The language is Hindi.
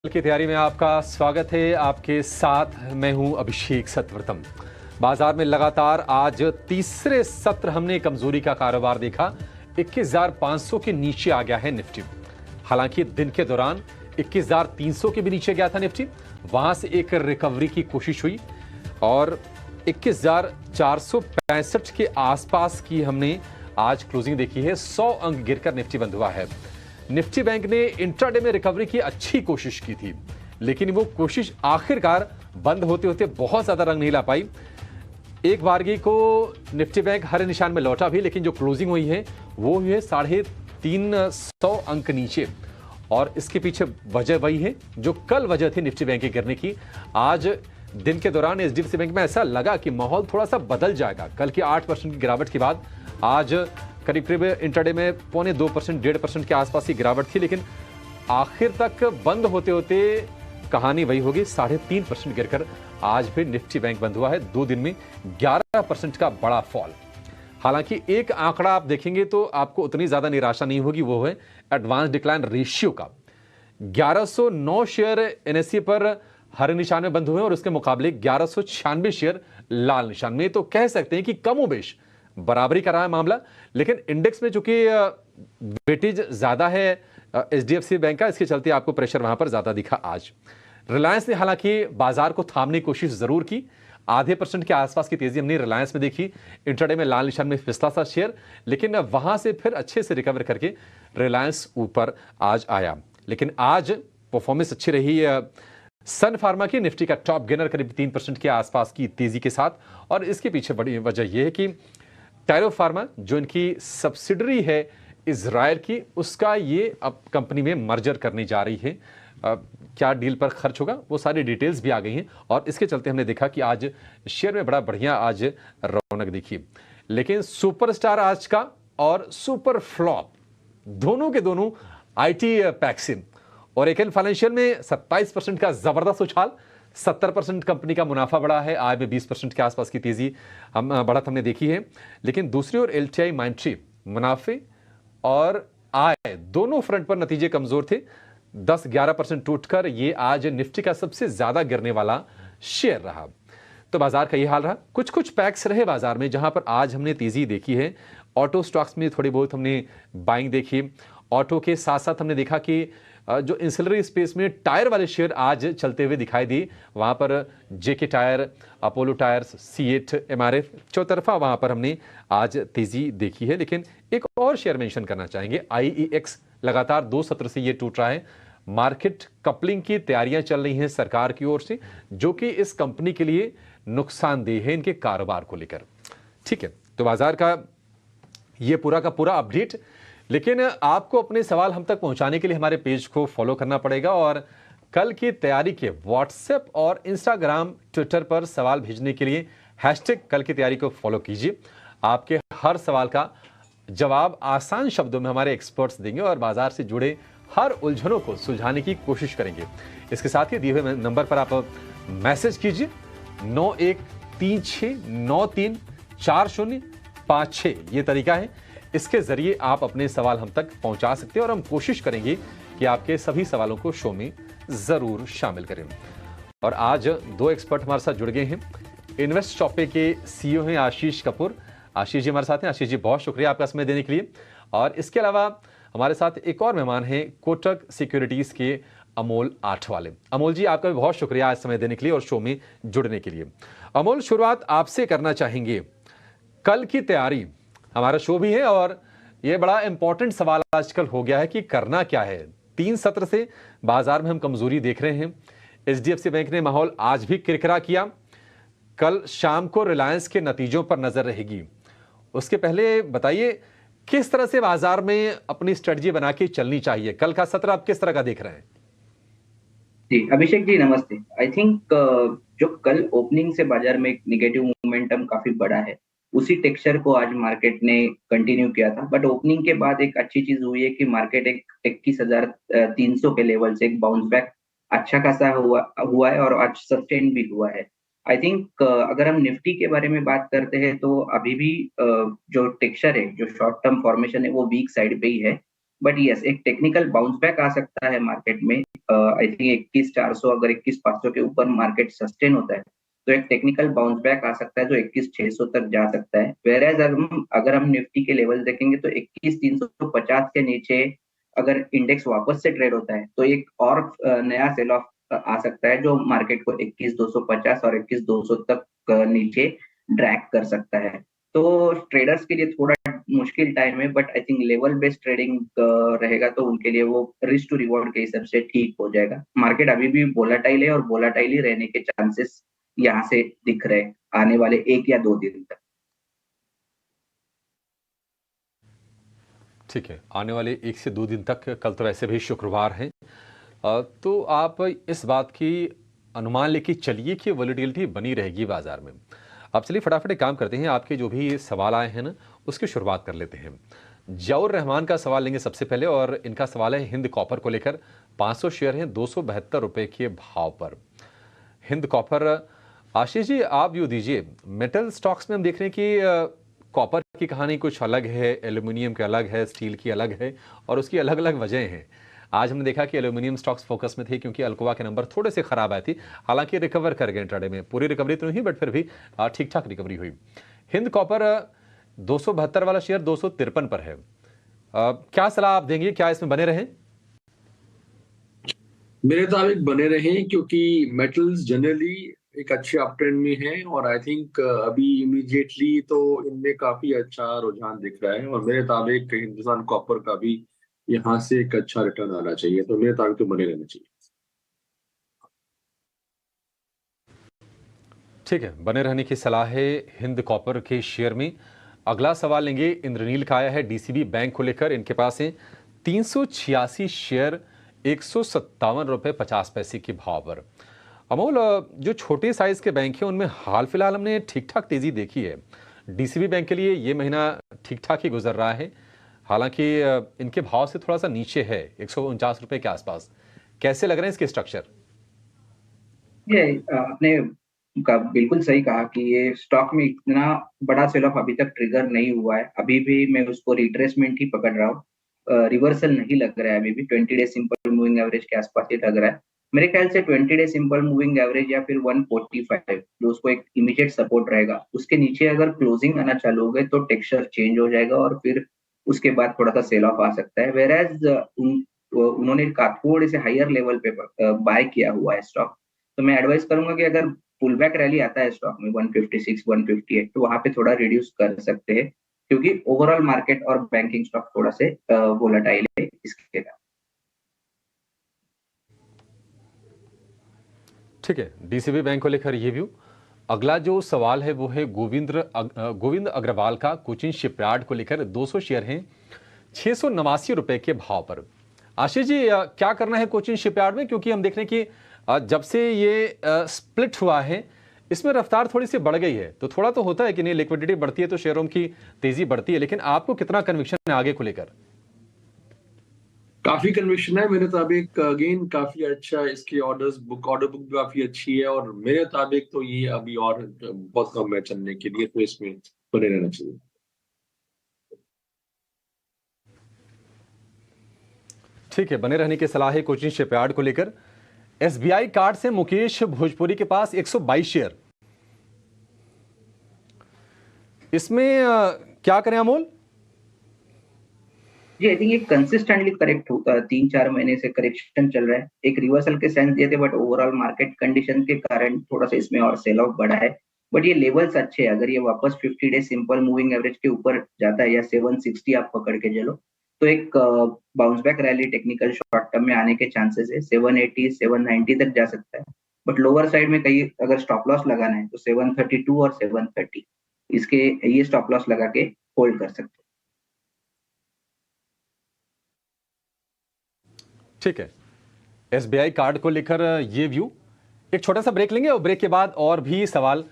की तैयारी में आपका स्वागत है। आपके साथ मैं हूं अभिषेक सतवर्तम। बाजार में लगातार आज तीसरे सत्र हमने कमजोरी का कारोबार देखा। 21,500 के नीचे आ गया है निफ्टी। हालांकि दिन के दौरान 21,300 के भी नीचे गया था निफ्टी, वहां से एक रिकवरी की कोशिश हुई और 21,465 के आसपास की हमने आज क्लोजिंग देखी है। 100 अंक गिरकर निफ्टी बंद हुआ है। निफ्टी बैंक ने इंट्राडे में रिकवरी की अच्छी कोशिश की थी, लेकिन वो कोशिश आखिरकार बंद होते होते बहुत ज्यादा रंग नहीं ला पाई। एक बारगी को निफ्टी बैंक हरे निशान में लौटा भी, लेकिन जो क्लोजिंग हुई है वो हुई है 350 अंक नीचे। और इसके पीछे वजह वही है जो कल वजह थी निफ्टी बैंक के गिरने की। आज दिन के दौरान एचडीएफसी बैंक में ऐसा लगा कि माहौल थोड़ा सा बदल जाएगा। कल की 8% की गिरावट के बाद आज करीब करीब इंट्राडे में 0.25% 1.5% के आसपास की गिरावट थी, लेकिन आखिर तक बंद होते होते कहानी वही होगी। 3.5% गिरकर आज भी निफ्टी बैंक बंद हुआ है। 2 दिन में 11% का बड़ा फॉल। हालांकि एक आंकड़ा आप देखेंगे तो आपको उतनी ज्यादा निराशा नहीं होगी, वो है एडवांस डिक्लाइन रेशियो का। 1109 शेयर एनएससी पर हरे निशान में बंद हुए और उसके मुकाबले 1196 शेयर लाल निशान में। तो कह सकते हैं कि कमोबेश बराबरी का रहा है मामला, लेकिन इंडेक्स में चूंकि वेटेज ज्यादा है एचडीएफसी बैंक का, इसके चलते आपको प्रेशर वहां पर ज्यादा दिखा आज। रिलायंस ने हालांकि बाजार को थामने की कोशिश जरूर की। 0.5% के आसपास की तेजी हमने रिलायंस में देखी। इंट्राडे में लाल निशान में फिसला सा शेयर, लेकिन वहां से फिर अच्छे से रिकवर करके रिलायंस ऊपर आज आया। लेकिन आज परफॉर्मेंस अच्छी रही सन फार्मा की। निफ्टी का टॉप गेनर करीब 3% के आसपास की तेजी के साथ, और इसके पीछे बड़ी वजह यह है कि टायरो फार्मा जो इनकी सब्सिडरी है इजराइल की, उसका ये अब कंपनी में मर्जर करने जा रही है। क्या डील पर खर्च होगा वो सारी डिटेल्स भी आ गई हैं, और इसके चलते हमने देखा कि आज शेयर में बड़ा बढ़िया आज रौनक दिखी। लेकिन सुपरस्टार आज का और सुपर फ्लॉप दोनों के दोनों आईटी पैक्सिम और एकेन फाइनेंशियल में 27% का जबरदस्त उछाल। 70% कंपनी का मुनाफा बढ़ा है। आय में 20% के आसपास की तेजी बढ़त हमने देखी है। लेकिन दूसरी ओर एलटीआई माइंट्री मुनाफे और आय दोनों फ्रंट पर नतीजे कमजोर थे। 10-11% टूटकर ये आज निफ्टी का सबसे ज्यादा गिरने वाला शेयर रहा। तो बाजार का ये हाल रहा। कुछ कुछ पैक्स रहे बाजार में जहां पर आज हमने तेजी देखी है। ऑटो स्टॉक्स में थोड़ी बहुत हमने बाइंग देखी। ऑटो के साथ साथ हमने देखा कि जो इंसिलरी स्पेस में टायर वाले शेयर आज चलते हुए दिखाई दिए। वहां पर JK tyre, Apollo tyres, CEAT, MRF चौतरफा वहां पर हमने आज तेजी देखी है। लेकिन एक और शेयर मेंशन करना चाहेंगे, आईईएक्स। लगातार 2 सत्र से ये टूट रहा है। मार्केट कपलिंग की तैयारियां चल रही हैं सरकार की ओर से, जो कि इस कंपनी के लिए नुकसानदेह है इनके कारोबार को लेकर। ठीक है, तो बाजार का ये पूरा का पूरा अपडेट। लेकिन आपको अपने सवाल हम तक पहुंचाने के लिए हमारे पेज को फॉलो करना पड़ेगा, और कल की तैयारी के व्हाट्सएप और इंस्टाग्राम, ट्विटर पर सवाल भेजने के लिए हैशटैग कल की तैयारी को फॉलो कीजिए। आपके हर सवाल का जवाब आसान शब्दों में हमारे एक्सपर्ट्स देंगे और बाजार से जुड़े हर उलझनों को सुलझाने की कोशिश करेंगे। इसके साथ ही दिए हुए नंबर पर आप मैसेज कीजिए 9136934056, ये तरीका है। इसके जरिए आप अपने सवाल हम तक पहुंचा सकते हैं और हम कोशिश करेंगे कि आपके सभी सवालों को शो में जरूर शामिल करें। और आज 2 एक्सपर्ट हमारे साथ जुड़ गए हैं। इन्वेस्ट शॉपे के सीईओ हैं आशीष कपूर। आशीष जी हमारे साथ हैं। आशीष जी, बहुत शुक्रिया आपका समय देने के लिए। और इसके अलावा हमारे साथ एक और मेहमान हैं, कोटक सिक्योरिटीज के अमोल आठवाले। अमोल जी, आपका भी बहुत शुक्रिया आज समय देने के लिए और शो में जुड़ने के लिए। अमोल, शुरुआत आपसे करना चाहेंगे। कल की तैयारी हमारा शो भी है और यह बड़ा इंपॉर्टेंट सवाल आजकल हो गया है कि करना क्या है। 3 सत्र से बाजार में हम कमजोरी देख रहे हैं। एचडीएफसी बैंक ने माहौल आज भी किरकिरा किया। कल शाम को रिलायंस के नतीजों पर नजर रहेगी। उसके पहले बताइए किस तरह से बाजार में अपनी स्ट्रेटजी बना के चलनी चाहिए। कल का सत्र आप किस तरह का देख रहे हैं? जी अभिषेक जी, नमस्ते। आई थिंक जो कल ओपनिंग से बाजार में एक निगेटिव मोमेंटम काफी बड़ा है, उसी टेक्सचर को आज मार्केट ने कंटिन्यू किया था। बट ओपनिंग के बाद एक अच्छी चीज हुई है कि मार्केट एक 21,300 के लेवल से एक बाउंस बैक अच्छा खासा हुआ है और आज सस्टेन भी हुआ है। आई थिंक अगर हम निफ्टी के बारे में बात करते हैं तो अभी भी जो टेक्सचर है, जो शॉर्ट टर्म फॉर्मेशन है, वो वीक साइड पे ही है। बट यस, एक टेक्निकल बाउंस बैक आ सकता है मार्केट में। आई थिंक 21,400, अगर 21,500 के ऊपर मार्केट सस्टेन होता है तो एक टेक्निकल बाउंस बैक आ सकता है जो 21,600 तक जा सकता है। वेरएज अगर हम निफ्टी के लेवल देखेंगे तो 21,350 के नीचे अगर इंडेक्स वापस से ट्रेड होता है तो एक और नया सेल ऑफ आ सकता है जो मार्केट को 21,250 और 21,200 तक नीचे ड्रैग कर सकता है। तो ट्रेडर्स के लिए थोड़ा मुश्किल टाइम है, but I think level based trading रहेगा तो उनके लिए वो रिस्क टू रिवॉर्ड के हिसाब से ठीक हो जाएगा। मार्केट अभी भी वोलाटाइल है और वोलाटाइल ही रहने के चांसेस यहाँ से दिख रहे हैं आने वाले 1 या 2 दिन तक। ठीक है, आने वाले 1 से 2 दिन तक, कल तो वैसे भी शुक्रवार है, तो आप इस बात की अनुमान लेके चलिए कि वॉलेटिलिटी बनी रहेगी बाजार में। अब चलिए फटाफट एक काम करते हैं, आपके जो भी सवाल आए हैं ना उसकी शुरुआत कर लेते हैं। जौर रहमान का सवाल लेंगे सबसे पहले, और इनका सवाल है हिंद कॉपर को लेकर। 500 शेयर हैं 272 रुपए के भाव पर हिंद कॉपर। आशीष जी आप व्यू दीजिए। मेटल स्टॉक्स में हम देख रहे हैं कि कॉपर की कहानी कुछ अलग है, एल्यूमिनियम की अलग है, स्टील की अलग है, और उसकी अलग अलग वजह हैं। आज हमने देखा कि एल्यूमिनियम स्टॉक्स फोकस में थे क्योंकि अल्कोआ के नंबर थोड़े से खराब आए थे, हालांकि रिकवर कर गए इंट्राडे में। पूरी रिकवरी तो नहीं, बट फिर भी ठीक ठाक रिकवरी हुई। हिंद कॉपर 272 वाला शेयर 253 पर है। क्या सलाह आप देंगे, क्या इसमें बने रहें? मेरे मुताबिक बने रहें, क्योंकि मेटल्स जनरली एक अच्छे अपट्रेंड में है और आई थिंक अभी इमीडिएटली तो इनमें काफी अच्छा रुझान दिख रहा है और मेरे मुताबिक हिंदुस्तान कॉपर का भी यहाँ से एक अच्छा रिटर्न आना चाहिए, तो मेरे मुताबिक तो बने रहना चाहिए। ठीक है, बने रहने की सलाह है हिंद कॉपर के शेयर में। अगला सवाल लेंगे, इंद्रनील का आया है डीसीबी बैंक को लेकर। इनके पास है 386 शेयर 157 रुपए 50 पैसे के भाव पर। अमोल, जो छोटे साइज के बैंक हैं उनमें हाल फिलहाल हमने ठीक ठाक तेजी देखी है। डीसीबी बैंक के लिए ये महीना ठीक ठाक ही गुजर रहा है, हालांकि इनके भाव से थोड़ा सा नीचे है, 149 रुपए के आसपास। कैसे लग रहे हैं इसके स्ट्रक्चर? ये आपने बिल्कुल सही कहा कि ये स्टॉक में इतना बड़ा सेल ऑफ अभी तक ट्रिगर नहीं हुआ है। अभी भी मैं उसको रिट्रेसमेंट ही पकड़ रहा हूँ, रिवर्सल नहीं लग रहा है। अभी भी 20 डे सिंपल मूविंग एवरेज के आसपास ही लग रहा है। मेरे ख्याल से 20 डे सिंपल मूविंग एवरेज या फिर 145 जो उसको एक इमीडिएट सपोर्ट रहेगा, उसके नीचे अगर क्लोजिंग आना चालू हो गए तो टेक्सचर चेंज हो जाएगा और फिर उसके बाद थोड़ा सा सेल ऑफ आ सकता है। वेरएज उन्होंने थोड़े से हायर लेवल पे बाय किया हुआ है स्टॉक। तो मैं एडवाइस करूंगा कि अगर पुल बैक रैली आता है स्टॉक में 156 158 तो वहां पे थोड़ा रिड्यूस कर सकते हैं, क्योंकि ओवरऑल मार्केट और बैंकिंग स्टॉक थोड़ा से वोलेटाइल है इसके कारण। ठीक है, डीसीबी बैंक को लेकर ये व्यू। अगला जो सवाल है वो है गोविंद अग्रवाल का कोचिन शिपयार्ड को लेकर। 200 शेयर हैं 689 रुपए के भाव पर। आशीष जी क्या करना है कोचिन शिपयार्ड में, क्योंकि हम देख रहे हैं कि जब से ये स्प्लिट हुआ है इसमें रफ्तार थोड़ी सी बढ़ गई है, तो थोड़ा तो होता है कि नहीं, लिक्विडिटी बढ़ती है तो शेयरों की तेजी बढ़ती है, लेकिन आपको कितना कन्विक्शन है आगे को लेकर? काफी कन्विक्शन है मेरे मुताबिक। अगेन काफी अच्छा इसकी ऑर्डर बुक भी काफी अच्छी है और मेरे मुताबिक तो ये अभी और बहुत कम है चलने के लिए, तो इसमें बने रहना चाहिए। ठीक है, बने रहने की सलाह है कोचिन शिपयार्ड को लेकर। एसबीआई कार्ड से मुकेश भोजपुरी के पास 122 शेयर। इसमें क्या करें अमोल? जी आई थिंक ये कंसिस्टेंटली करेक्ट होता है, 3-4 महीने से करेक्शन चल रहा है। एक रिवर्सल के सेंस दिए थे, बट ओवरऑल मार्केट कंडीशन के कारण थोड़ा सा इसमें और सेल ऑफ बढ़ा है। बट ये लेवल्स अच्छे हैं, अगर ये वापस 50 डे सिंपल मूविंग एवरेज के ऊपर जाता है या 760 आप पकड़ के चलो तो एक bounce back rally technical short term में आने के चांसेस है। 780 790 तक जा सकता है, बट लोअर साइड में कहीं अगर स्टॉप लॉस लगाना है तो 732 और 730 इसके ये स्टॉप लॉस लगा के होल्ड कर सकते हैं। ठीक है, एसबीआई कार्ड को लेकर ये व्यू। एक छोटा सा ब्रेक लेंगे और ब्रेक के बाद और भी सवाल